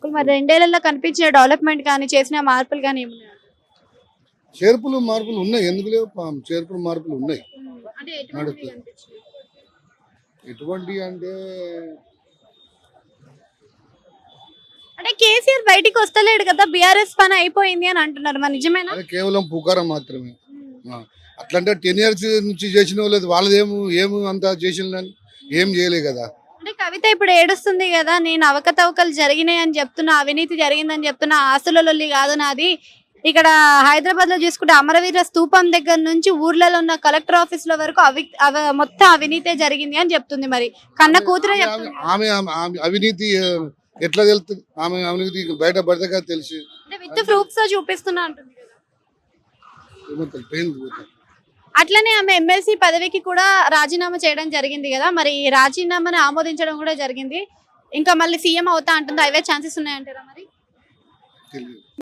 మరి 2 ఏళ్లలో కనిపించిన డెవలప్‌మెంట్ గాని, చేసిన మార్పులు గాని ఏమున్నాయి? చేర్పులు మార్పులు ఉన్నాయి, ఎందుకు లేవు? చేర్పులు మార్పులు ఉన్నాయి. అంటే ఎటువంటివి నడుస్తుంది. కనిపించినాయి? ఎటువంటి అంటే అంటే కేసీఆర్ బయటికి వస్తలేడు కదా! బీఆర్ఎస్ పని అయిపోయింది అని అంటున్నారు. మరి నిజమేనా? అది కేవలం పుకారం మాత్రమే. అట్లంటే 10 ఇయర్స్ నుంచి చేసిన వాళ్ళు వాళ్ళది ఏమి అంత చేసిన ఏం చేయలే కదా. అంటే కవిత ఇప్పుడు ఏడుస్తుంది కదా! నేను అవకతవకలు జరిగినాయి అని చెప్తున్నా, అవినీతి జరిగిందని చెప్తున్నా, ఆస్తుల లొల్లి కాదు నాది. ఇక్కడ హైదరాబాద్ లో చూసుకుంటే అమరవీర స్తూపం దగ్గర నుంచి ఊర్లలో ఉన్న కలెక్టర్ ఆఫీస్ లో వరకు మొత్తం అవినీతే జరిగింది అని చెప్తుంది. మరి కన్న కూతురే చెప్తుంది. ఆమె అవినీతి ఎట్లా తెలుస్తుంది? ఆమె అవినీతి బయట పడితే కదా తెలిసి అంటే విత్ ప్రూఫ్స్ తో చూపిస్తున్నా అంటుంది కదా. పెయిన్ పోతుంది. అట్లనే ఆమె ఎమ్మెల్సీ పదవికి కూడా రాజీనామా చేయడం జరిగింది కదా. మరి ఈ రాజీనామాని ఆమోదించడం కూడా జరిగింది. ఇంకా మళ్ళీ సీఎం అవుతా అంటుంది. అవే ఛాన్సెస్ ఉన్నాయంటారా మరి? తెలియదు.